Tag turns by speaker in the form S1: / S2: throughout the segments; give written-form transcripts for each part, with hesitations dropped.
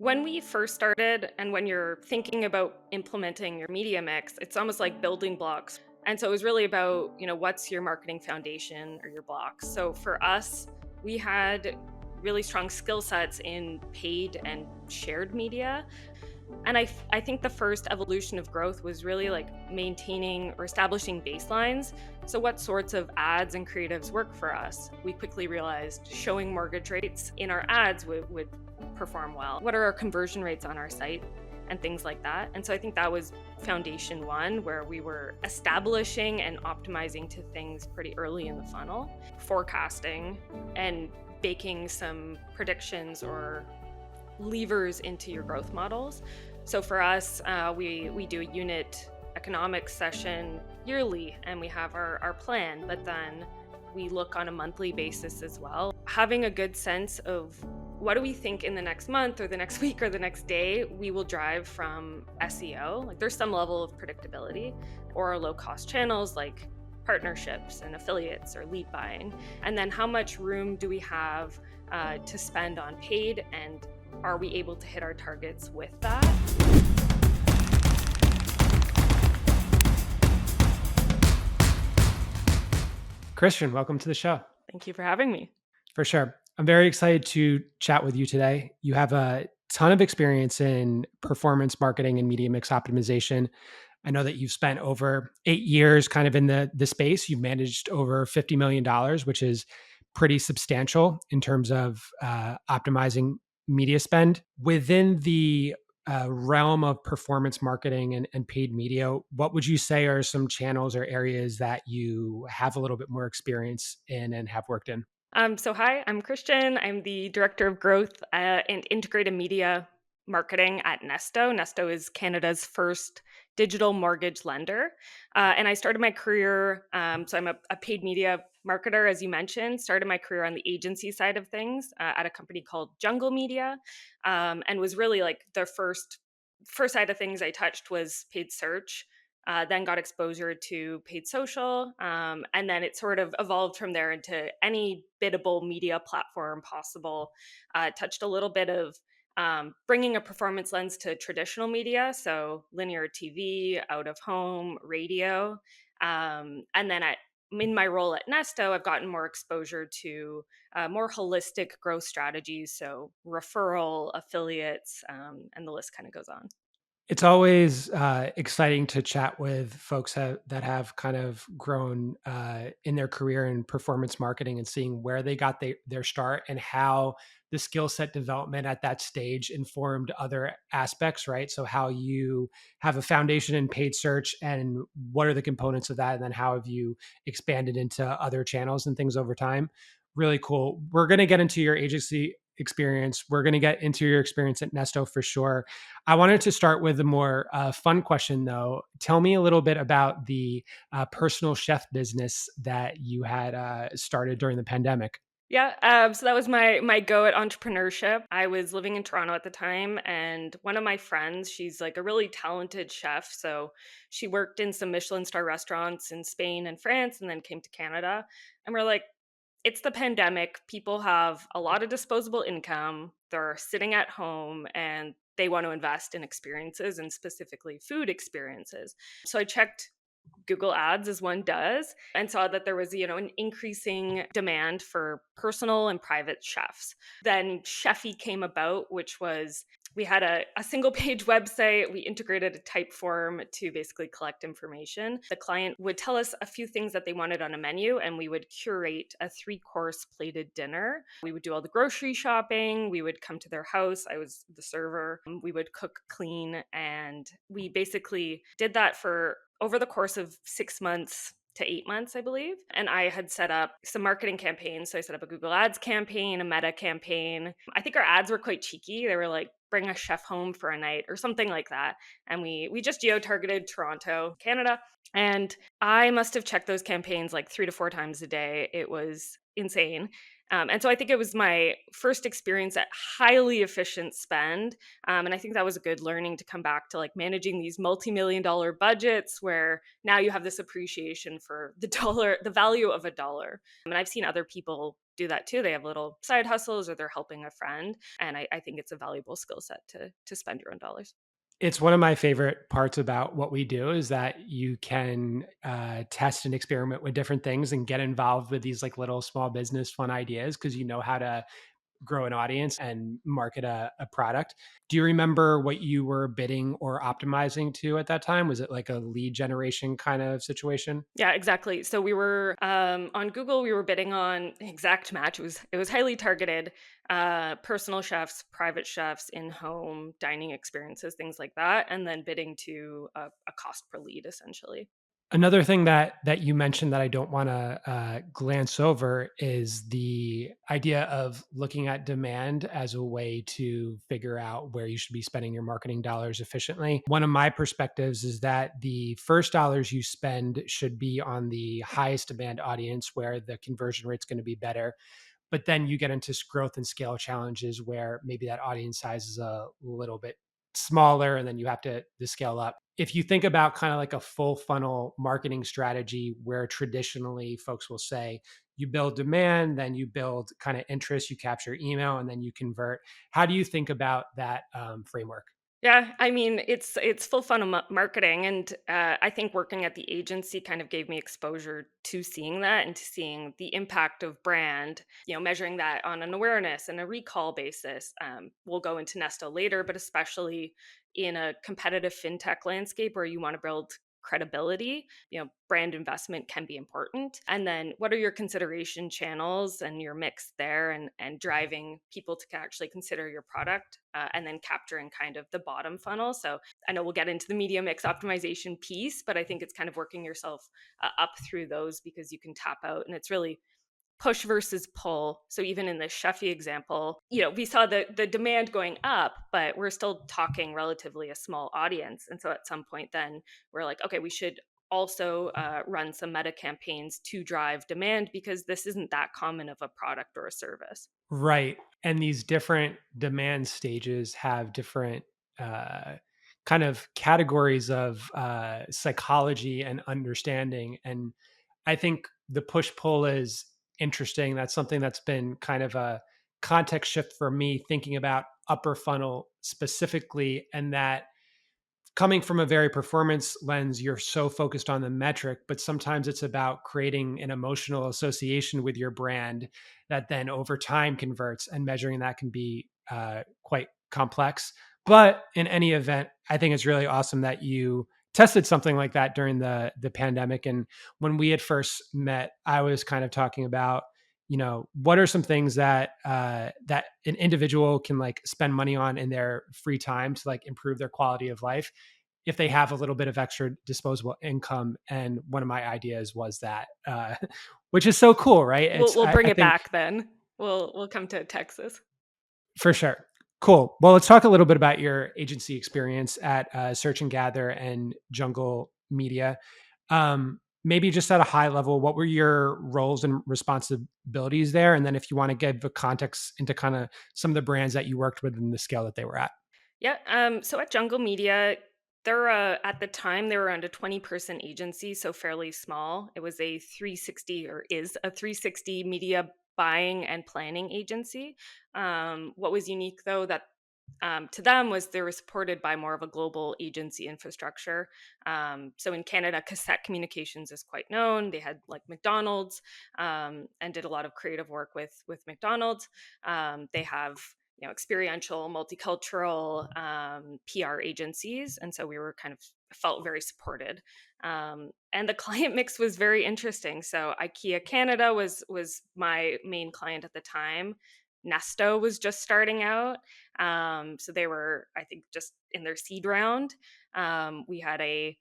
S1: When we first started, and when you're thinking about implementing your media mix, it's almost like building blocks. And so it was really about, what's your marketing foundation or your blocks. So for us, we had really strong skill sets in paid and shared media. And I think the first evolution of growth was really like maintaining or establishing baselines. So, what sorts of ads and creatives work for us? We quickly realized showing mortgage rates in our ads would perform well. What are our conversion rates on our site? And things like that. And so I think that was foundation one, where we were establishing and optimizing to things pretty early in the funnel, forecasting and baking some predictions or levers into your growth models. So for us, we do a unit economics session yearly, and we have our plan, but then we look on a monthly basis as well. Having a good sense of what do we think in the next month or the next week or the next day we will drive from SEO. Like there's some level of predictability, or low cost channels like partnerships and affiliates or lead buying. And then how much room do we have to spend on paid, and are we able to hit our targets with that?
S2: Kristian, welcome to the show.
S1: Thank you for having me.
S2: For sure. I'm very excited to chat with you today. You have a ton of experience in performance marketing and media mix optimization. I know that you've spent over 8 years kind of in the space. You've managed over $50 million, which is pretty substantial in terms of optimizing media spend. Within the realm of performance marketing and paid media, what would you say are some channels or areas that you have a little bit more experience in and have worked in?
S1: So hi, I'm Kristian. I'm the Director of Growth and Integrated Media Marketing at Nesto. Nesto is Canada's first digital mortgage lender. And I started my career, so I'm a paid media marketer, as you mentioned, started my career on the agency side of things at a company called Jungle Media, and was really like the first side of things I touched was paid search. Then got exposure to paid social, and then it sort of evolved from there into any biddable media platform possible. Touched a little bit of bringing a performance lens to traditional media, so linear TV, out of home, radio, and then in my role at Nesto, I've gotten more exposure to more holistic growth strategies, so referral, affiliates, and the list kind of goes on.
S2: It's always exciting to chat with folks that have kind of grown in their career in performance marketing and seeing where they got their start and how the skill set development at that stage informed other aspects, right? So, how you have a foundation in paid search and what are the components of that? And then how have you expanded into other channels and things over time? Really cool. We're going to get into your agency experience. We're going to get into your experience at Nesto for sure. I wanted to start with a more fun question, though. Tell me a little bit about the personal chef business that you had started during the pandemic.
S1: Yeah, so that was my go at entrepreneurship. I was living in Toronto at the time, and one of my friends, she's like a really talented chef. So she worked in some Michelin star restaurants in Spain and France, and then came to Canada. And we're like, it's the pandemic. People have a lot of disposable income. They're sitting at home, and they want to invest in experiences, and specifically food experiences. So I checked Google Ads, as one does, and saw that there was, an increasing demand for personal and private chefs. Then Chefy came about, which was we had a single page website. We integrated a type form to basically collect information. The client would tell us a few things that they wanted on a menu, and we would curate a 3-course plated dinner. We would do all the grocery shopping. We would come to their house. I was the server. We would cook, clean, and we basically did that for over the course of 6 months to 8 months, I believe. And I had set up some marketing campaigns. So I set up a Google Ads campaign, a Meta campaign. I think our ads were quite cheeky. They were like, bring a chef home for a night or something like that. And we just geo-targeted Toronto, Canada. And I must have checked those campaigns like 3 to 4 times a day. It was insane. And so I think it was my first experience at highly efficient spend. And I think that was a good learning to come back to like managing these multi-million-dollar budgets where now you have this appreciation for the dollar, the value of a dollar. And I've seen other people do that too. They have little side hustles or they're helping a friend. And I think it's a valuable skill set to spend your own dollars.
S2: It's one of my favorite parts about what we do is that you can test and experiment with different things and get involved with these like little small business fun ideas because you know how to grow an audience and market a product. Do you remember what you were bidding or optimizing to at that time? Was it like a lead generation kind of situation?
S1: Yeah, exactly. So we were on Google. We were bidding on exact match. It was highly targeted. Personal chefs, private chefs, in home dining experiences, things like that, and then bidding to a cost per lead, essentially.
S2: Another thing that you mentioned that I don't want to glance over is the idea of looking at demand as a way to figure out where you should be spending your marketing dollars efficiently. One of my perspectives is that the first dollars you spend should be on the highest demand audience where the conversion rate's going to be better, but then you get into growth and scale challenges where maybe that audience size is a little bit smaller and then you have to scale up. If you think about kind of like a full funnel marketing strategy where traditionally folks will say you build demand, then you build kind of interest, you capture email, and then you convert. How do you think about that framework?
S1: Yeah, I mean, it's full funnel marketing, and I think working at the agency kind of gave me exposure to seeing that and to seeing the impact of brand. Measuring that on an awareness and a recall basis. We'll go into Nesto later, but especially in a competitive fintech landscape where you want to build credibility, brand investment can be important. And then what are your consideration channels and your mix there, and driving people to actually consider your product, and then capturing kind of the bottom funnel. So I know we'll get into the media mix optimization piece, but I think it's kind of working yourself up through those because you can tap out, and it's really push versus pull. So even in the Sheffy example, we saw the demand going up, but we're still talking relatively a small audience. And so at some point, then we're like, okay, we should also run some meta campaigns to drive demand because this isn't that common of a product or a service.
S2: Right. And these different demand stages have different uh, kind of categories of psychology and understanding. And I think the push pull is interesting. That's something that's been kind of a context shift for me thinking about upper funnel specifically, and that coming from a very performance lens, you're so focused on the metric, but sometimes it's about creating an emotional association with your brand that then over time converts, and measuring that can be quite complex. But in any event, I think it's really awesome that you tested something like that during the pandemic. And when we had first met, I was kind of talking about, what are some things that that an individual can like spend money on in their free time to like improve their quality of life if they have a little bit of extra disposable income. And one of my ideas was that, which is so cool, right?
S1: We'll
S2: It's,
S1: we'll bring
S2: I
S1: it
S2: think
S1: back then. We'll come to Texas.
S2: for sure. Cool. Well, let's talk a little bit about your agency experience at Search and Gather and Jungle Media. Maybe just at a high level, what were your roles and responsibilities there? And then if you want to give the context into kind of some of the brands that you worked with and the scale that they were at.
S1: Yeah. So at Jungle Media, they're at the time they were around a 20-person agency, so fairly small. It was a 360, or is a 360 media buying and planning agency. What was unique though, that to them, was they were supported by more of a global agency infrastructure. So in Canada, cassette communications is quite known. They had like McDonald's, and did a lot of creative work with McDonald's. They have experiential, multicultural PR agencies, and so we were kind of felt very supported. And the client mix was very interesting. So IKEA Canada was my main client at the time. Nesto was just starting out. So they were, I think, just in their seed round. We had a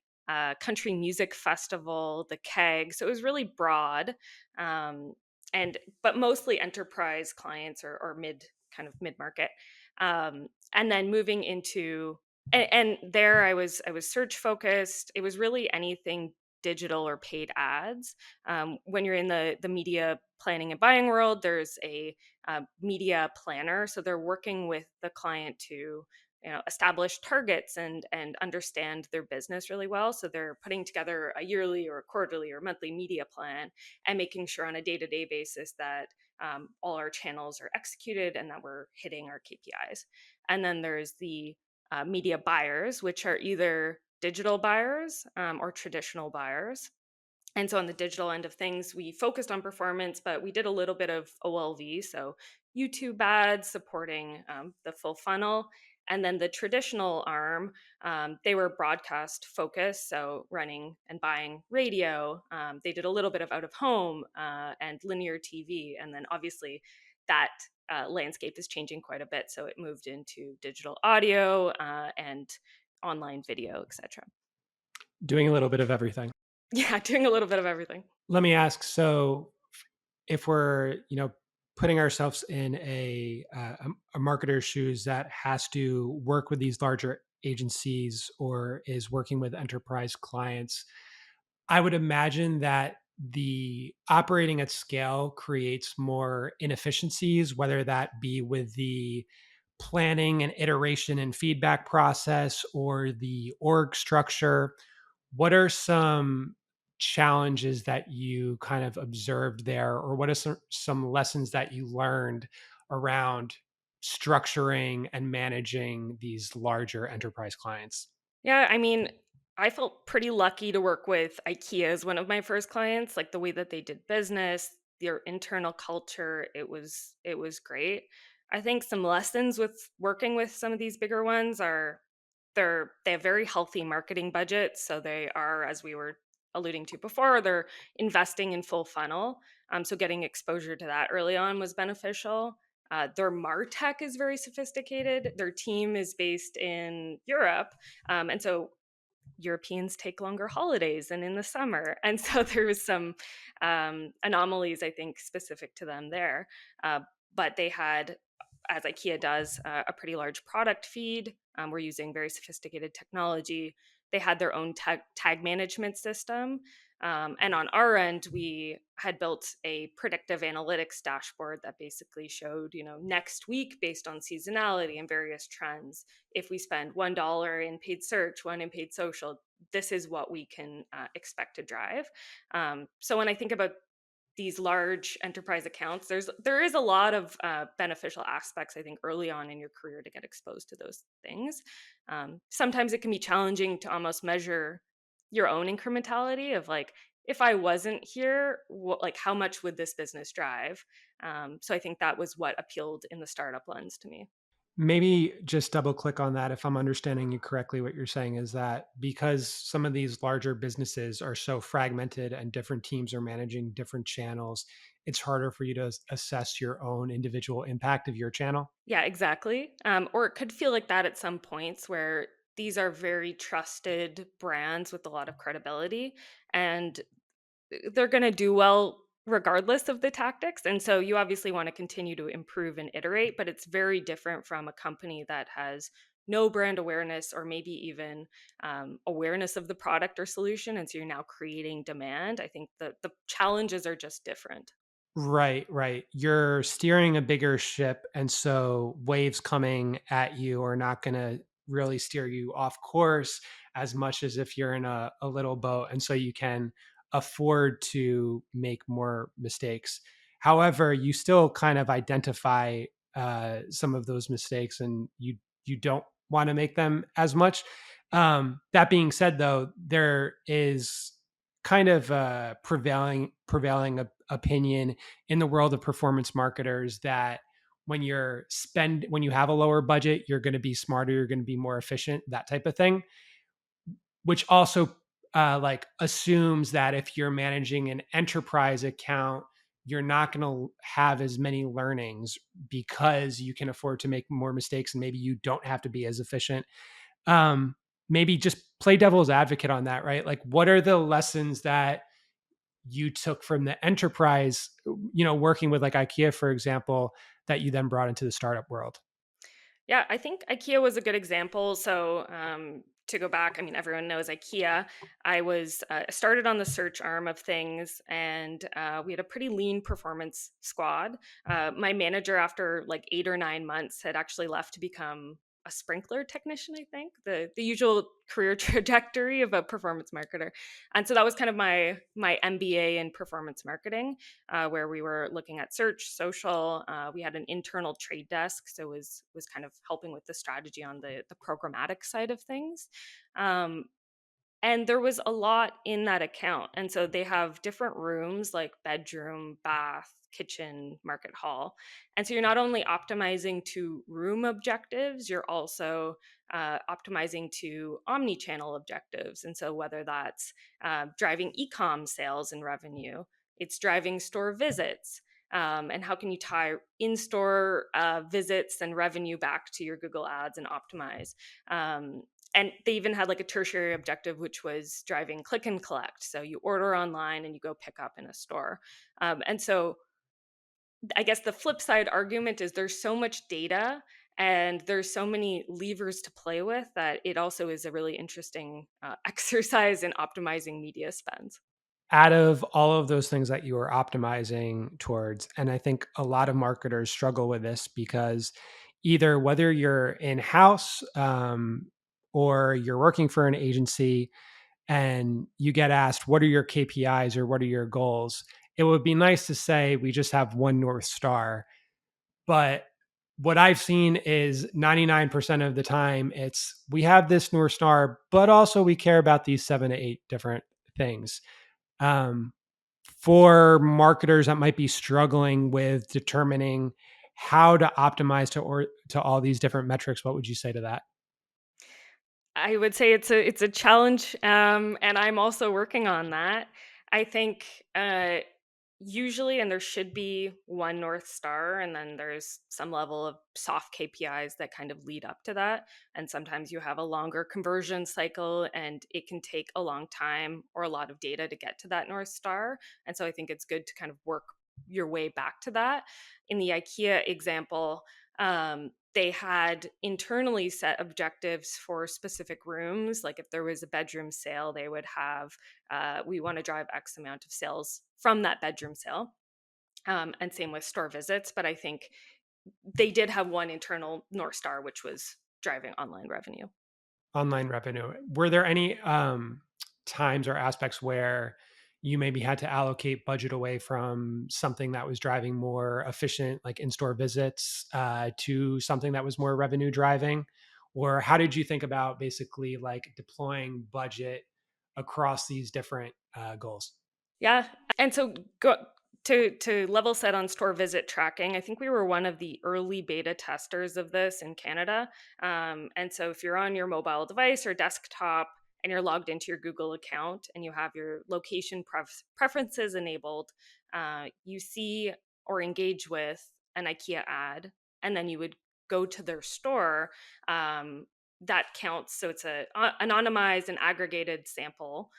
S1: country music festival, the Keg. So it was really broad, um, and but mostly enterprise clients, or mid market. And then moving into, and there I was search focused. It was really anything digital or paid ads. When you're in the media planning and buying world, there's a media planner, so they're working with the client to establish targets and understand their business really well. So they're putting together a yearly or a quarterly or monthly media plan, and making sure on a day-to-day basis that all our channels are executed and that we're hitting our KPIs. And then there's the media buyers, which are either digital buyers or traditional buyers. And so on the digital end of things, we focused on performance, but we did a little bit of OLV, so YouTube ads supporting the full funnel. And then the traditional arm, they were broadcast focused, so running and buying radio. They did a little bit of out of home and linear TV. And then obviously that landscape is changing quite a bit. So it moved into digital audio and online video, etc.
S2: Doing a little bit of everything.
S1: Yeah, doing a little bit of everything.
S2: Let me ask, so if we're, putting ourselves in a marketer's shoes that has to work with these larger agencies or is working with enterprise clients, I would imagine that the operating at scale creates more inefficiencies, whether that be with the planning and iteration and feedback process or the org structure. What are some challenges that you kind of observed there, or what are some lessons that you learned around structuring and managing these larger enterprise clients?
S1: Yeah, I mean, I felt pretty lucky to work with IKEA as one of my first clients. Like the way that they did business, their internal culture, it was great. I think some lessons with working with some of these bigger ones are they have very healthy marketing budgets, so they are, as we were alluding to before, they're investing in full funnel. So getting exposure to that early on was beneficial. Their martech is very sophisticated. Their team is based in Europe, and so Europeans take longer holidays than in the summer. And so there was some anomalies, I think, specific to them there. But they had, as IKEA does, a pretty large product feed. We're using very sophisticated technology. They had their own tag management system. And on our end, we had built a predictive analytics dashboard that basically showed, next week based on seasonality and various trends. If we spend $1 in paid search, one in paid social, this is what we can expect to drive. So when I think about these large enterprise accounts, there is a lot of beneficial aspects, I think, early on in your career to get exposed to those things. Sometimes it can be challenging to almost measure your own incrementality of like, if I wasn't here, like how much would this business drive? So I think that was what appealed in the startup lens to me.
S2: Maybe just double click on that. If I'm understanding you correctly, what you're saying is that because some of these larger businesses are so fragmented and different teams are managing different channels, it's harder for you to assess your own individual impact of your channel.
S1: Yeah, exactly. Or it could feel like that at some points where these are very trusted brands with a lot of credibility, and they're going to do well regardless of the tactics. And so you obviously want to continue to improve and iterate, but it's very different from a company that has no brand awareness or maybe even awareness of the product or solution. And so you're now creating demand. I think the challenges are just different.
S2: Right, right. You're steering a bigger ship, and so waves coming at you are not going to really steer you off course as much as if you're in a little boat, and so you can afford to make more mistakes. However, you still kind of identify some of those mistakes, and you don't want to make them as much. That being said, though, there is kind of a prevailing opinion in the world of performance marketers that when you have a lower budget, you're going to be smarter, you're going to be more efficient, that type of thing, which also like assumes that if you're managing an enterprise account, you're not going to have as many learnings because you can afford to make more mistakes and maybe you don't have to be as efficient. um Maybe just play devil's advocate on that, right? Like, what are the lessons that you took from the enterprise, working with like IKEA, for example, that you then brought into the startup world?
S1: Yeah, I think IKEA was a good example. So to go back, I mean, everyone knows IKEA. I was started on the search arm of things, and we had a pretty lean performance squad. My manager, after like 8 or 9 months, had actually left to become a sprinkler technician, I think, the usual career trajectory of a performance marketer. And so that was kind of my MBA in performance marketing, where we were looking at search, social. We had an internal trade desk, so was kind of helping with the strategy on the programmatic side of things. Um, and there was a lot in that account. And so they have different rooms like bedroom, bath, kitchen, market hall. And so you're not only optimizing to room objectives, you're also optimizing to omni-channel objectives. And so whether that's driving e-com sales and revenue, it's driving store visits. And how can you tie in-store visits and revenue back to your Google Ads and optimize? Um, and they even had like a tertiary objective, which was driving click and collect. So you order online and you go pick up in a store. And so I guess the flip side argument is there's so much data and there's so many levers to play with that it also is a really interesting exercise in optimizing media spends.
S2: Out of all of those things that you are optimizing towards, and I think a lot of marketers struggle with this because either whether you're in house or you're working for an agency and you get asked, what are your KPIs or what are your goals? It would be nice to say we just have one North Star. But what I've seen is 99% of the time, it's we have this North Star, but also we care about these 7 to 8 different things. Um, for marketers that might be struggling with determining how to optimize to all these different metrics, what would you say to that?
S1: I would say it's a challenge, and I'm also working on that. I think usually, and there should be one North Star, and then there's some level of soft KPIs that kind of lead up to that. And sometimes you have a longer conversion cycle, and it can take a long time or a lot of data to get to that North Star. And so I think it's good to kind of work your way back to that. In the IKEA example, they had internally set objectives for specific rooms. Like if there was a bedroom sale, they would have, we want to drive X amount of sales from that bedroom sale. And same with store visits. But I think they did have one internal North Star, which was driving online revenue.
S2: Online revenue. Were there any times or aspects where you maybe had to allocate budget away from something that was driving more efficient, like in-store visits, to something that was more revenue driving? Or how did you think about basically like deploying budget across these different goals?
S1: Yeah, and so to level set on store visit tracking, I think we were one of the early beta testers of this in Canada. And so if you're on your mobile device or desktop and you're logged into your Google account and you have your location preferences enabled, you see or engage with an IKEA ad, and then you would go to their store. That counts. So it's a anonymized and aggregated sample.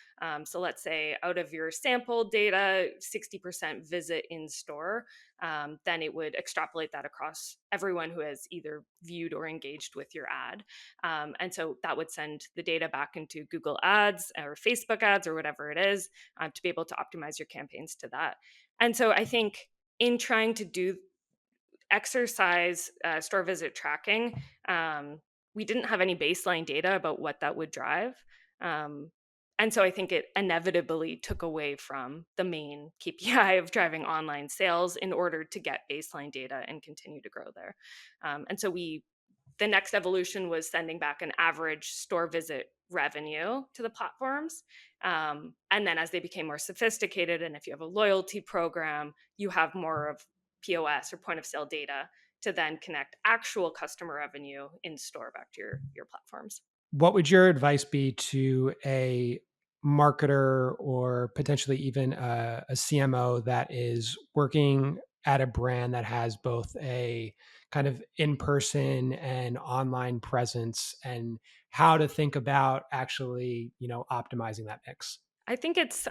S1: So let's say out of your sample data, 60% visit in store, then it would extrapolate that across everyone who has either viewed or engaged with your ad. And so that would send the data back into Google Ads or Facebook ads or whatever it is, to be able to optimize your campaigns to that. And so I think in trying to do exercise store visit tracking, we didn't have any baseline data about what that would drive. Um, and so I think it inevitably took away from the main KPI of driving online sales in order to get baseline data and continue to grow there. And so the next evolution was sending back an average store visit revenue to the platforms. And then as they became more sophisticated, and if you have a loyalty program, you have more of POS or point of sale data to then connect actual customer revenue in store back to your platforms.
S2: What would your advice be to a marketer or potentially even a CMO that is working at a brand that has both a kind of in-person and online presence, and how to think about actually, optimizing that mix?
S1: I think it's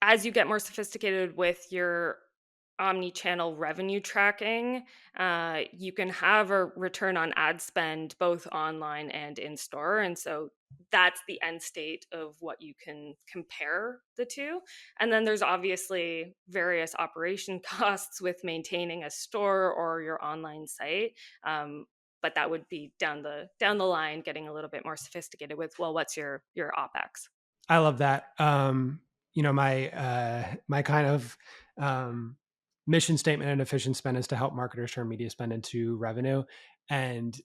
S1: as you get more sophisticated with your omni-channel revenue tracking, you can have a return on ad spend both online and in store. And so that's the end state of what you can compare the two. And then there's obviously various operation costs with maintaining a store or your online site. Um, but that would be down the line, getting a little bit more sophisticated with, well, what's your OpEx?
S2: I love that. My my kind of um, mission statement and efficient spend is to help marketers turn media spend into revenue, and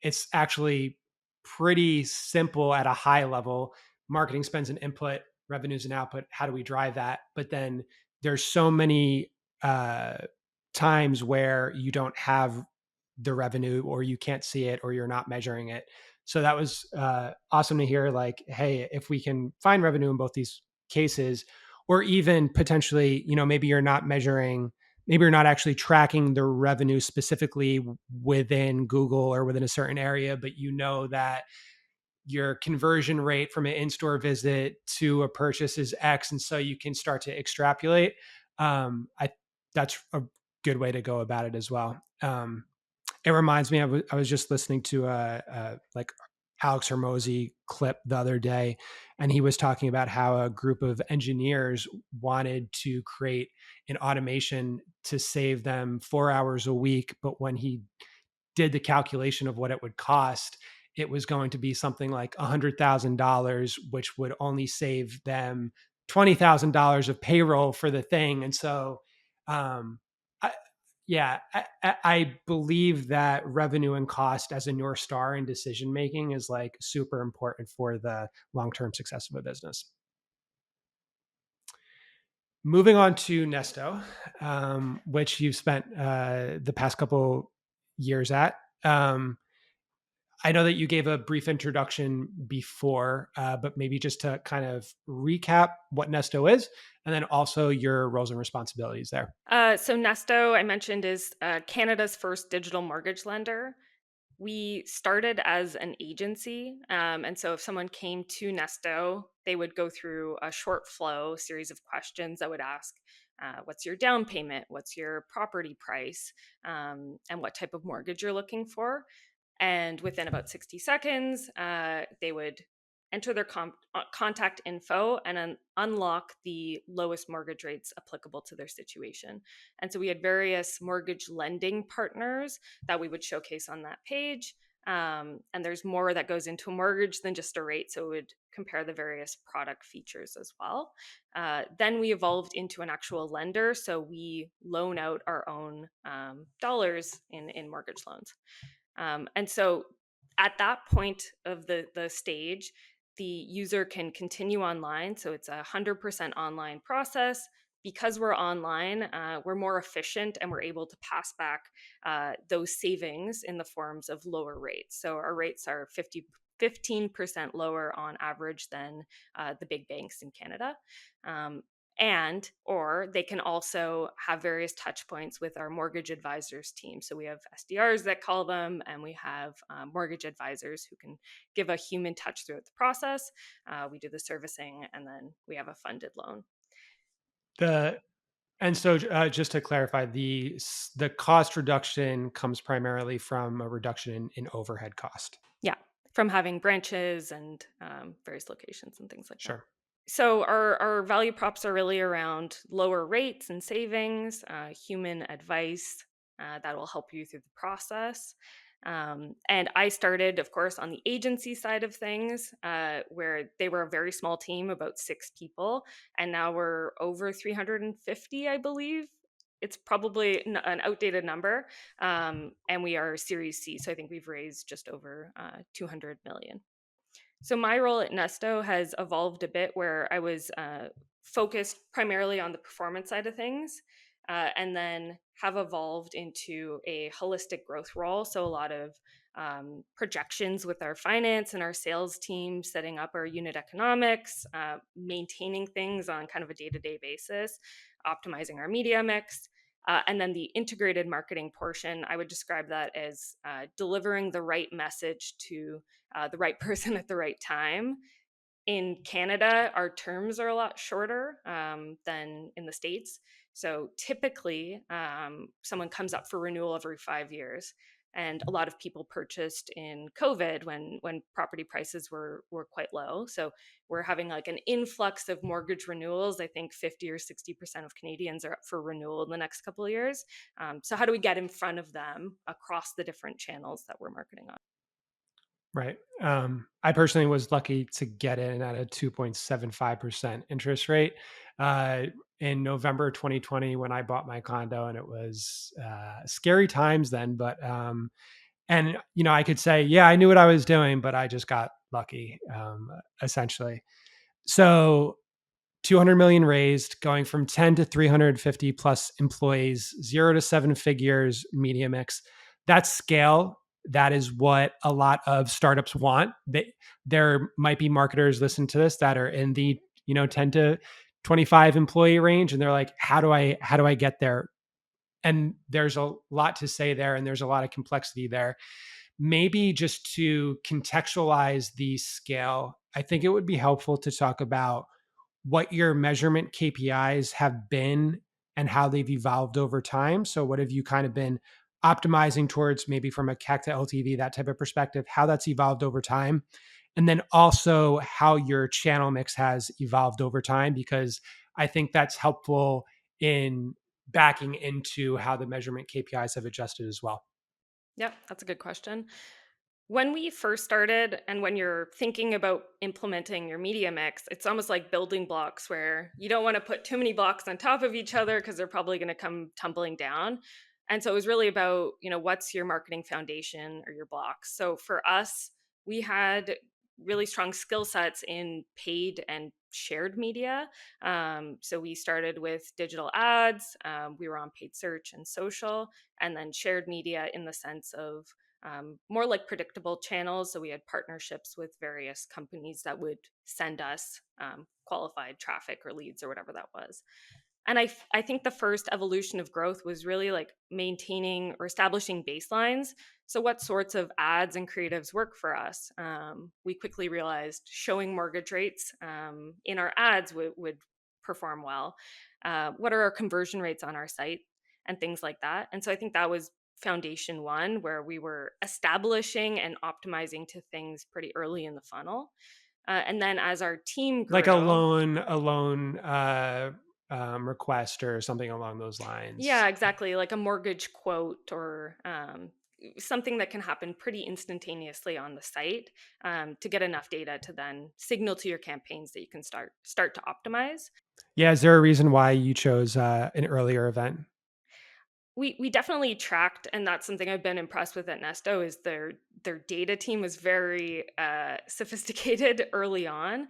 S2: it's actually pretty simple at a high level. Marketing spends an input, revenues an output. How do we drive that? But then there's so many uh, times where you don't have the revenue, or you can't see it, or you're not measuring it. So that was awesome to hear. Like, hey, if we can find revenue in both these cases, or even potentially, maybe you're not measuring, maybe you're not actually tracking the revenue specifically within Google or within a certain area, but you know that your conversion rate from an in-store visit to a purchase is X, and so you can start to extrapolate. I That's a good way to go about it as well. It reminds me, I was just listening to a like Alex Hermosi clip the other day, and he was talking about how a group of engineers wanted to create an automation to save them 4 hours a week. But when he did the calculation of what it would cost, it was going to be something like $100,000, which would only save them $20,000 of payroll for the thing. And so, um, I, yeah, I believe that revenue and cost as a North Star in decision making is like super important for the long term success of a business. Moving on to Nesto, which you've spent the past couple years at. I know that you gave a brief introduction before, but maybe just to kind of recap what Nesto is, and then also your roles and responsibilities there.
S1: So Nesto, I mentioned, is Canada's first digital mortgage lender. We started as an agency. And so if someone came to Nesto, they would go through a short flow series of questions that would ask, what's your down payment? What's your property price? And what type of mortgage you're looking for. And within about 60 seconds, they would enter their contact info and then unlock the lowest mortgage rates applicable to their situation. And so we had various mortgage lending partners that we would showcase on that page. And there's more that goes into a mortgage than just a rate. So it would compare the various product features as well. Then we evolved into an actual lender. So we loan out our own dollars in mortgage loans. And so at that point of the stage, the user can continue online. So it's 100% online process. Because we're online, we're more efficient and we're able to pass back those savings in the forms of lower rates. So our rates are 15% lower on average than the big banks in Canada. Um, and or they can also have various touch points with our mortgage advisors team. So we have SDRs that call them, and we have mortgage advisors who can give a human touch throughout the process. We do the servicing, and then we have a funded loan.
S2: The And so, just to clarify, the cost reduction comes primarily from a reduction in overhead cost.
S1: Yeah, from having branches and various locations and things like that.
S2: Sure.
S1: So our value props are really around lower rates and savings, human advice that will help you through the process. And I started, of course, on the agency side of things, where they were a very small team, about 6 people, and now we're over 350, I believe. It's probably an outdated number, and we are Series C, so I think we've raised just over 200 million. So my role at Nesto has evolved a bit, where I was focused primarily on the performance side of things, and then have evolved into a holistic growth role. So a lot of projections with our finance and our sales team, setting up our unit economics, maintaining things on kind of a day-to-day basis, optimizing our media mix. And then the integrated marketing portion, I would describe that as delivering the right message to the right person at the right time. In Canada, our terms are a lot shorter than in the States. So typically, someone comes up for renewal every 5 years. and a lot of people purchased in COVID when property prices were quite low. So we're having like an influx of mortgage renewals. I think 50 or 60% of Canadians are up for renewal in the next couple of years. So how do we get in front of them across the different channels that we're marketing on?
S2: Right. I personally was lucky to get in at a 2.75% interest rate uh, in November 2020 when I bought my condo, and it was scary times then. But and I could say, yeah, I knew what I was doing, but I just got lucky, essentially. So 200 million raised, going from 10 to 350 plus employees, 0 to 7 figures, media mix. That's scale. That is what a lot of startups want. There might be marketers listen to this that are in the 10 to 25 employee range, and they're like, how do I get there? And there's a lot to say there, and there's a lot of complexity there. Maybe just to contextualize the scale, I think it would be helpful to talk about what your measurement KPIs have been and how they've evolved over time. So, what have you kind of been optimizing towards, maybe from a CAC to LTV, that type of perspective, how that's evolved over time? And then also how your channel mix has evolved over time, because I think that's helpful in backing into how the measurement KPIs have adjusted as well.
S1: Yep, that's a good question. When we first started, and when you're thinking about implementing your media mix, it's almost like building blocks where you don't want to put too many blocks on top of each other because they're probably going to come tumbling down. And so it was really about, what's your marketing foundation or your blocks. So for us, we had really strong skill sets in paid and shared media. So we started with digital ads, we were on paid search and social, and then shared media in the sense of more like predictable channels. So we had partnerships with various companies that would send us qualified traffic or leads or whatever that was. And I think the first evolution of growth was really like maintaining or establishing baselines. So, what sorts of ads and creatives work for us? We quickly realized showing mortgage rates in our ads would perform well. What are our conversion rates on our site and things like that? And so, I think that was foundation one, where we were establishing and optimizing to things pretty early in the funnel. And then as our team
S2: Like a
S1: grew,
S2: loan request or something along those lines.
S1: yeah, exactly. Like a mortgage quote or something that can happen pretty instantaneously on the site to get enough data to then signal to your campaigns that you can start to optimize.
S2: Yeah, is there a reason why you chose an earlier event?
S1: We definitely tracked, and that's something I've been impressed with at Nesto is their data team was very sophisticated early on.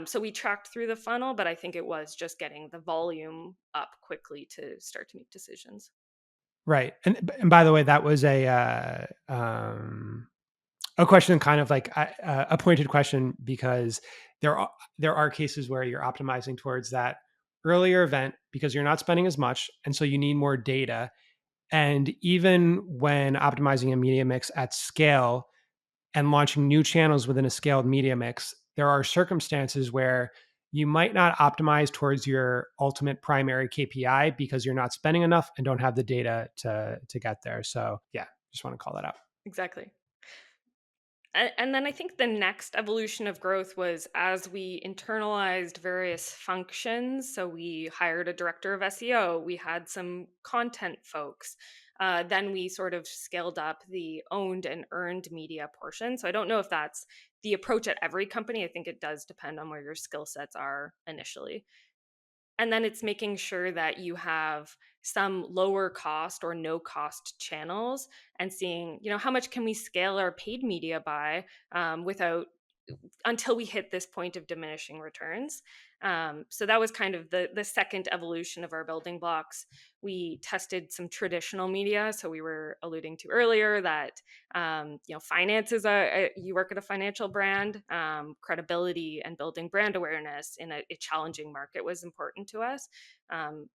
S1: So we tracked through the funnel, but I think it was just getting the volume up quickly to start to make decisions.
S2: Right. And by the way, that was a question, kind of like a pointed question, because there are cases where you're optimizing towards that earlier event because you're not spending as much, and so you need more data. And even when optimizing a media mix at scale and launching new channels within a scaled media mix, there are circumstances where you might not optimize towards your ultimate primary KPI because you're not spending enough and don't have the data to get there. So yeah, just want to call that out.
S1: Exactly. And then I think the next evolution of growth was as we internalized various functions. So we hired a director of SEO, we had some content folks. Then we sort of scaled up the owned and earned media portion. So I don't know if that's the approach at every company. I think it does depend on where your skill sets are initially. And then it's making sure that you have some lower cost or no cost channels and seeing, how much can we scale our paid media by without until we hit this point of diminishing returns. So that was kind of the second evolution of our building blocks. We tested some traditional media. So we were alluding to earlier that finance is you work at a financial brand. Credibility and building brand awareness in a challenging market was important to us. Um,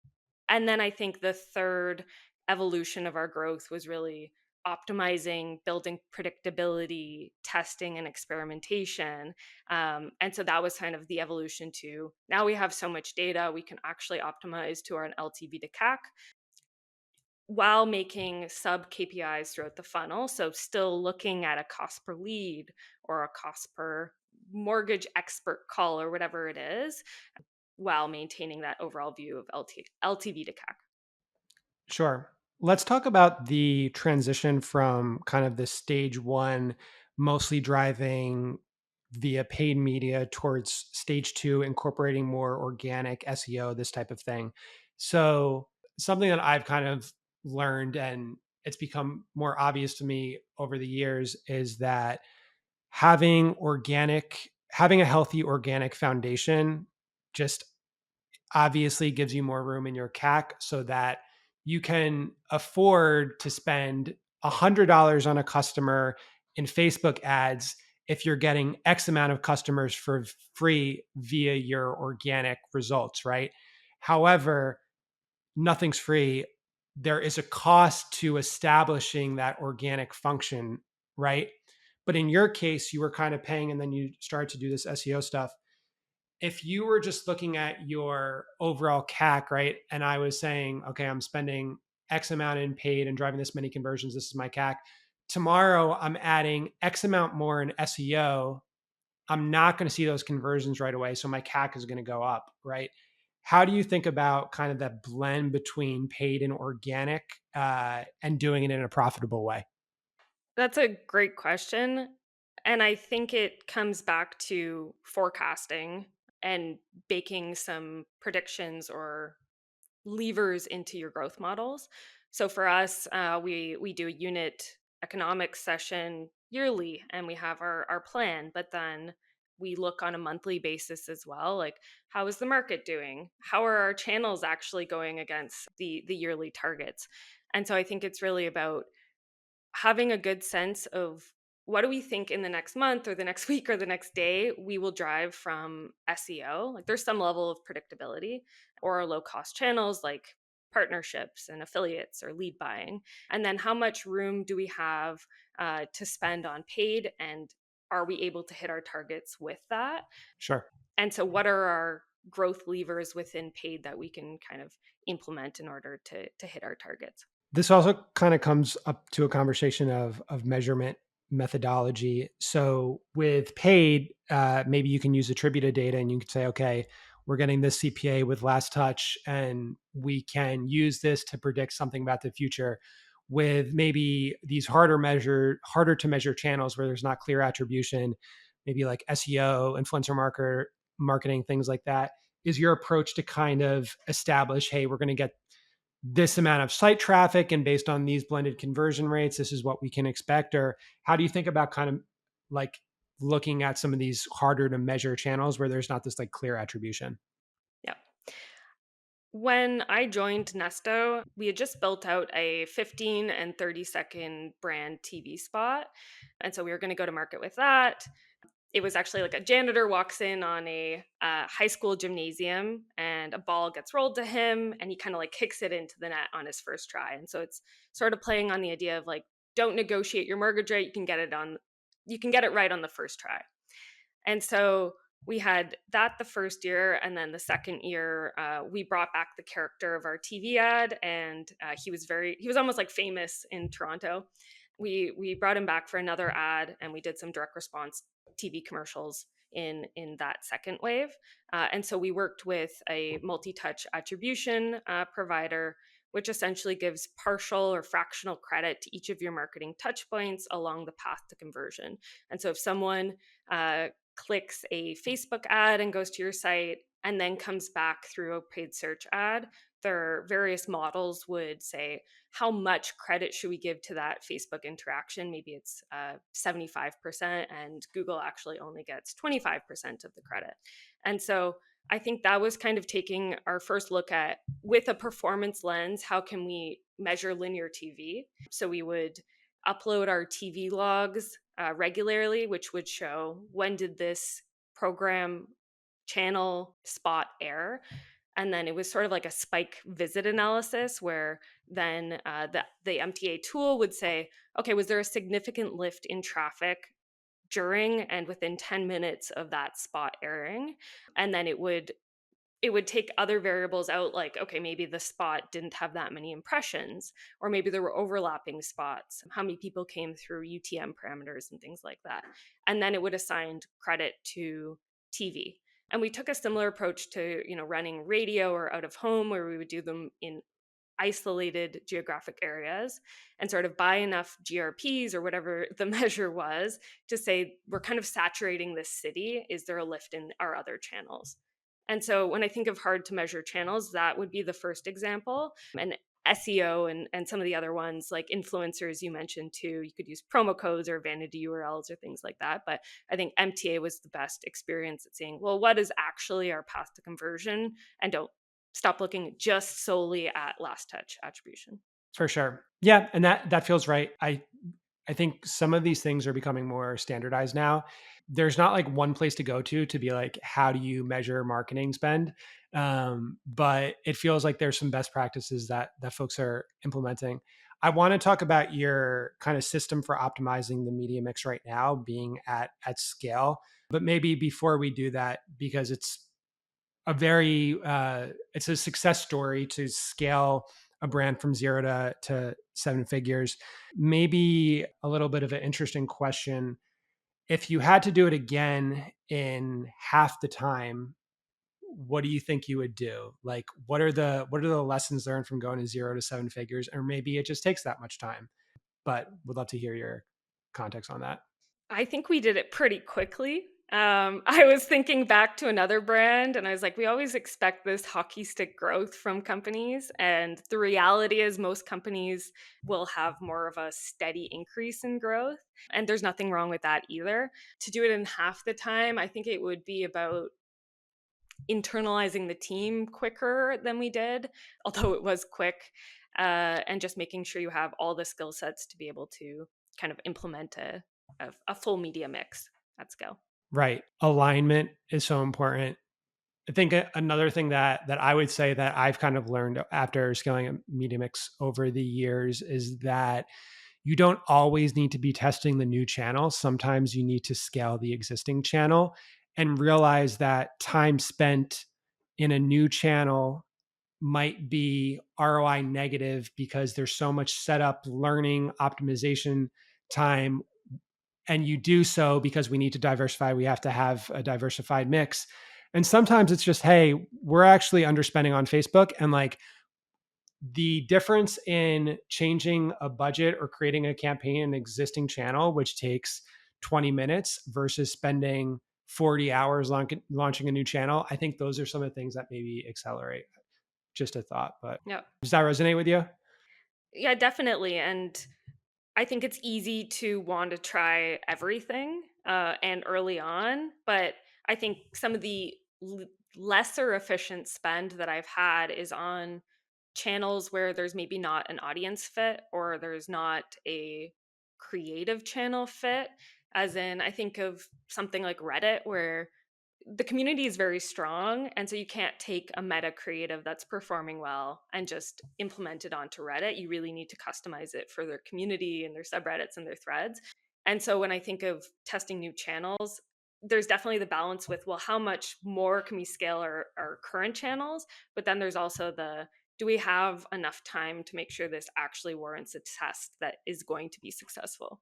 S1: and then I think the third evolution of our growth was really optimizing, building predictability, testing, and experimentation. And so that was kind of the evolution to now we have so much data, we can actually optimize to our LTV to CAC. while making sub KPIs throughout the funnel. So still looking at a cost per lead or a cost per mortgage expert call or whatever it is, while maintaining that overall view of LTV to CAC.
S2: Sure. Let's talk about the transition from kind of the stage one, mostly driving via paid media towards stage two, incorporating more organic SEO, this type of thing. So, something that I've kind of learned and it's become more obvious to me over the years is that having a healthy organic foundation just obviously gives you more room in your CAC so that you can afford to spend $100 on a customer in Facebook ads if you're getting X amount of customers for free via your organic results, right? However, nothing's free. There is a cost to establishing that organic function, right? But in your case, you were kind of paying and then you started to do this SEO stuff. If you were just looking at your overall CAC, right? And I was saying, okay, I'm spending X amount in paid and driving this many conversions. This is my CAC. Tomorrow, I'm adding X amount more in SEO. I'm not going to see those conversions right away. So my CAC is going to go up, right? How do you think about kind of that blend between paid and organic and doing it in a profitable way?
S1: That's a great question. And I think it comes back to forecasting and baking some predictions or levers into your growth models. So for us, we do a unit economics session yearly, and we have our plan. But then we look on a monthly basis as well, like how is the market doing? How are our channels actually going against the yearly targets? And so I think it's really about having a good sense of what do we think in the next month or the next week or the next day we will drive from SEO. Like there's some level of predictability or low cost channels like partnerships and affiliates or lead buying. And then how much room do we have to spend on paid, and are we able to hit our targets with that?
S2: Sure.
S1: And so, what are our growth levers within paid that we can kind of implement in order to hit our targets?
S2: This also kind of comes up to a conversation of measurement methodology. So with paid, maybe you can use attributed data and you can say, okay, we're getting this CPA with last touch, and we can use this to predict something about the future. With maybe these harder to measure channels where there's not clear attribution, maybe like SEO, influencer marketing, things like that. Is your approach to kind of establish, hey, we're going to get this amount of site traffic and based on these blended conversion rates, this is what we can expect? Or how do you think about kind of like looking at some of these harder to measure channels where there's not this like clear attribution?
S1: Yeah. When I joined Nesto, we had just built out a 15 and 30-second brand TV spot. And so we were going to go to market with that. It was actually like a janitor walks in on a high school gymnasium and a ball gets rolled to him and he kind of like kicks it into the net on his first try. And so it's sort of playing on the idea of like, don't negotiate your mortgage rate. You can get it right on the first try. And so we had that the first year, and then the second year, we brought back the character of our TV ad, and he was almost like famous in Toronto. We brought him back for another ad, and we did some direct response TV commercials in that second wave. And so we worked with a multi-touch attribution provider, which essentially gives partial or fractional credit to each of your marketing touch points along the path to conversion. And so if someone clicks a Facebook ad and goes to your site and then comes back through a paid search ad, their various models would say, how much credit should we give to that Facebook interaction? Maybe it's 75%, and Google actually only gets 25% of the credit. And so I think that was kind of taking our first look at, with a performance lens, how can we measure linear TV? So we would upload our TV logs regularly, which would show when did this program channel spot air. And then it was sort of like a spike visit analysis where then the MTA tool would say, okay, was there a significant lift in traffic during and within 10 minutes of that spot airing? And then it would it would take other variables out, like, okay, maybe the spot didn't have that many impressions, or maybe there were overlapping spots, how many people came through UTM parameters and things like that. And then it would assign credit to TV. And we took a similar approach to, running radio or out of home, where we would do them in isolated geographic areas and sort of buy enough GRPs or whatever the measure was to say we're kind of saturating this city. Is there a lift in our other channels? And so when I think of hard to measure channels, that would be the first example. And SEO and some of the other ones, like influencers you mentioned too, you could use promo codes or vanity URLs or things like that. But I think MTA was the best experience at saying, well, what is actually our path to conversion? And don't stop looking just solely at last touch attribution.
S2: For sure. Yeah, and that feels right. I think some of these things are becoming more standardized now. There's not like one place to go to be like, how do you measure marketing spend? But it feels like there's some best practices that folks are implementing. I want to talk about your kind of system for optimizing the media mix right now, being at scale. But maybe before we do that, because it's a success story to scale a brand from zero to seven figures. Maybe a little bit of an interesting question. If you had to do it again in half the time, what do you think you would do? Like, what are the lessons learned from going to zero to seven figures? Or maybe it just takes that much time, but would love to hear your context on that.
S1: I think we did it pretty quickly. I was thinking back to another brand and I was like, we always expect this hockey stick growth from companies. And the reality is, most companies will have more of a steady increase in growth. And there's nothing wrong with that either. To do it in half the time, I think it would be about internalizing the team quicker than we did, although it was quick, and just making sure you have all the skill sets to be able to kind of implement a full media mix at scale.
S2: Right. Alignment is so important. I think another thing that I would say that I've kind of learned after scaling a media mix over the years is that you don't always need to be testing the new channel. Sometimes you need to scale the existing channel and realize that time spent in a new channel might be ROI negative because there's so much setup, learning, optimization time. And you do so because we need to diversify. We have to have a diversified mix. And sometimes it's just, hey, we're actually underspending on Facebook. And like the difference in changing a budget or creating a campaign in an existing channel, which takes 20 minutes versus spending 40 hours launching a new channel, I think those are some of the things that maybe accelerate. Just a thought, but
S1: Yeah.
S2: does that resonate with you?
S1: Yeah, definitely. And I think it's easy to want to try everything and early on, but I think some of the lesser efficient spend that I've had is on channels where there's maybe not an audience fit or there's not a creative channel fit. As in, I think of something like Reddit, where the community is very strong, and so you can't take a meta creative that's performing well and just implement it onto Reddit. You really need to customize it for their community and their subreddits and their threads. And so when I think of testing new channels, there's definitely the balance with, well, how much more can we scale our current channels, but then there's also the, do we have enough time to make sure this actually warrants a test that is going to be successful?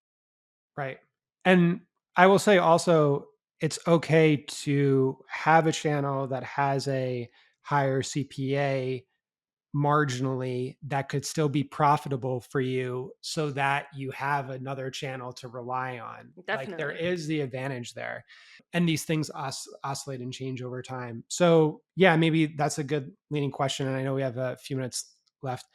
S2: Right. And I will say also, it's okay to have a channel that has a higher CPA marginally that could still be profitable for you so that you have another channel to rely on. Like there
S1: Definitely.
S2: is the advantage there. And these things oscillate and change over time. So, yeah, maybe that's a good leading question. And I know we have a few minutes left.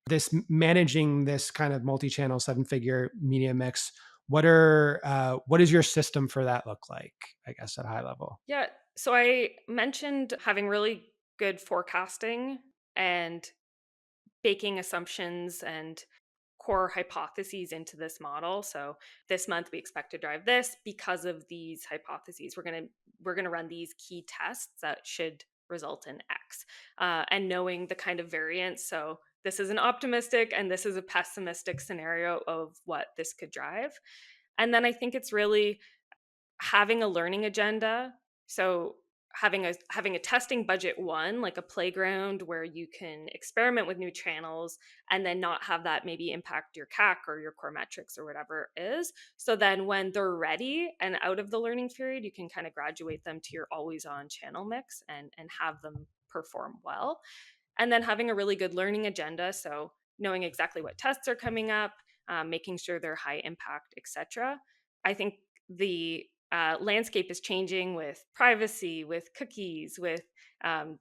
S2: This managing this kind of multi-channel seven-figure media mix, what does your system for that look like, I guess, at a high level?
S1: Yeah. So I mentioned having really good forecasting and baking assumptions and core hypotheses into this model. So this month we expect to drive this because of these hypotheses. We're gonna run these key tests that should result in X, and knowing the kind of variance. So this is an optimistic and this is a pessimistic scenario of what this could drive. And then I think it's really having a learning agenda. So having a testing budget one, like a playground where you can experiment with new channels and then not have that maybe impact your CAC or your core metrics or whatever it is. So then when they're ready and out of the learning period, you can kind of graduate them to your always on channel mix and have them perform well. And then having a really good learning agenda, so knowing exactly what tests are coming up, making sure they're high impact, etc. I think the landscape is changing with privacy, with cookies, with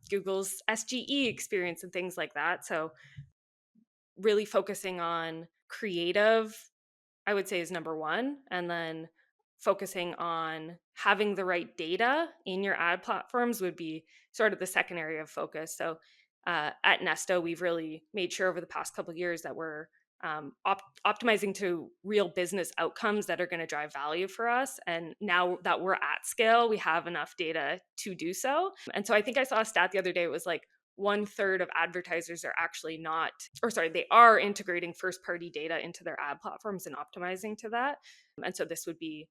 S1: Google's SGE experience and things like that. So really focusing on creative, I would say, is number one. And then focusing on having the right data in your ad platforms would be sort of the second area of focus. So at Nesto, we've really made sure over the past couple of years that we're optimizing to real business outcomes that are going to drive value for us. And now that we're at scale, we have enough data to do so. And so I think I saw a stat the other day. It was like one third of advertisers are actually not, or sorry, they are integrating first party data into their ad platforms and optimizing to that. And so this would be,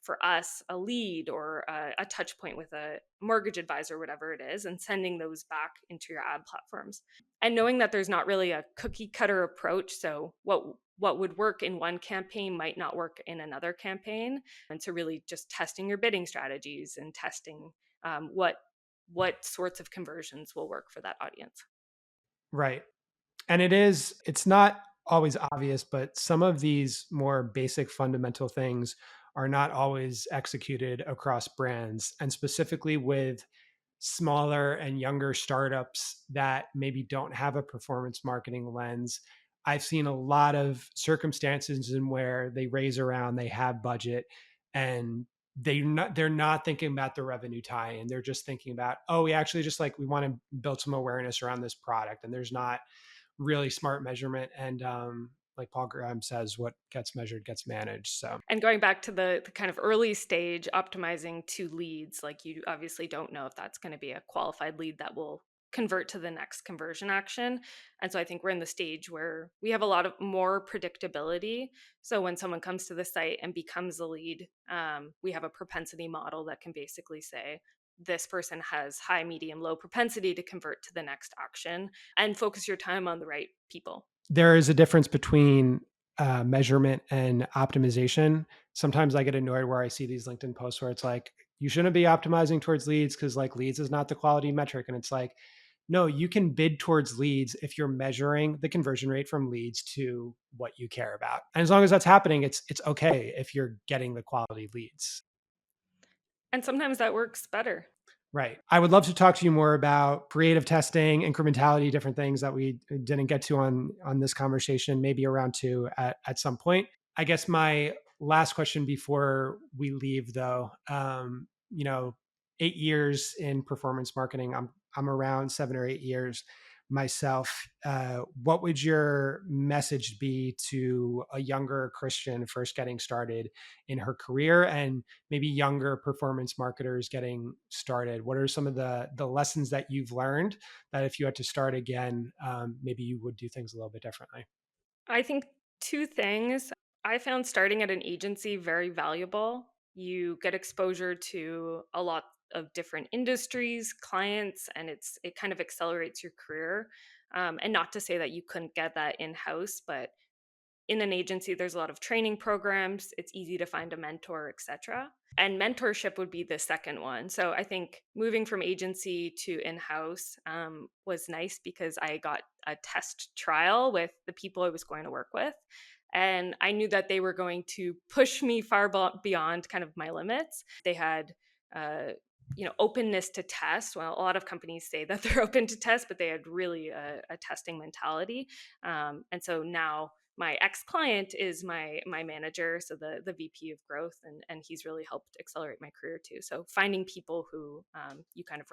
S1: for us, a lead or a touch point with a mortgage advisor, whatever it is, and sending those back into your ad platforms. And knowing that there's not really a cookie cutter approach. So what would work in one campaign might not work in another campaign. And so really just testing your bidding strategies and testing what sorts of conversions will work for that audience.
S2: Right. And it's not always obvious, but some of these more basic fundamental things are not always executed across brands, and specifically with smaller and younger startups that maybe don't have a performance marketing lens. I've seen a lot of circumstances in where they raise around, they have budget, and they're not thinking about the revenue tie, and they're just thinking about, oh, we actually just like we want to build some awareness around this product, and there's not really smart measurement. And like Paul Graham says, what gets measured gets managed. So
S1: And going back to the kind of early stage optimizing to leads, like you obviously don't know if that's going to be a qualified lead that will convert to the next conversion action. And so I think we're in the stage where we have a lot of more predictability. So when someone comes to the site and becomes a lead, we have a propensity model that can basically say, this person has high, medium, low propensity to convert to the next action, and focus your time on the right people.
S2: there is a difference between measurement and optimization. Sometimes I get annoyed where I see these LinkedIn posts where it's like, you shouldn't be optimizing towards leads because like leads is not the quality metric. And it's like, no, you can bid towards leads if you're measuring the conversion rate from leads to what you care about. And as long as that's happening, it's okay if you're getting the quality leads.
S1: And sometimes that works better.
S2: Right. I would love to talk to you more about creative testing, incrementality, different things that we didn't get to on this conversation, maybe around two at some point. I guess my last question before we leave, though, 8 years in performance marketing. I'm around 7 or 8 years myself. What would your message be to a younger Kristian first getting started in her career, and maybe younger performance marketers getting started? What are some of the lessons that you've learned that if you had to start again, maybe you would do things a little bit differently?
S1: I think two things. I found starting at an agency very valuable. You get exposure to a lot of different industries, clients, and it kind of accelerates your career. And not to say that you couldn't get that in house, but in an agency there's a lot of training programs, it's easy to find a mentor, etc. And mentorship would be the second one. So I think moving from agency to in-house was nice because I got a test trial with the people I was going to work with, and I knew that they were going to push me far beyond kind of my limits. They had uh, openness to test. Well, a lot of companies say that they're open to test, but they had really a testing mentality. And so now my ex-client is my manager, so the VP of growth, and he's really helped accelerate my career too. So finding people who you kind of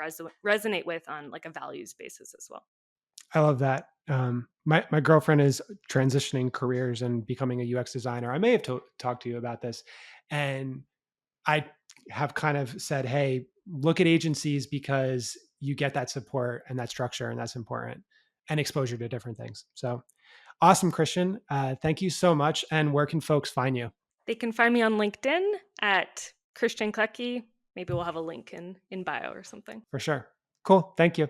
S1: resonate with on like a values basis as well.
S2: I love that. My girlfriend is transitioning careers and becoming a UX designer. I may have talked to you about this, and I have kind of said, hey, look at agencies because you get that support and that structure, and that's important, and exposure to different things. So awesome, Kristian. Thank you so much. And where can folks find you?
S1: They can find me on LinkedIn at Kristian Kletke. Maybe we'll have a link in bio or something.
S2: For sure. Cool. Thank you.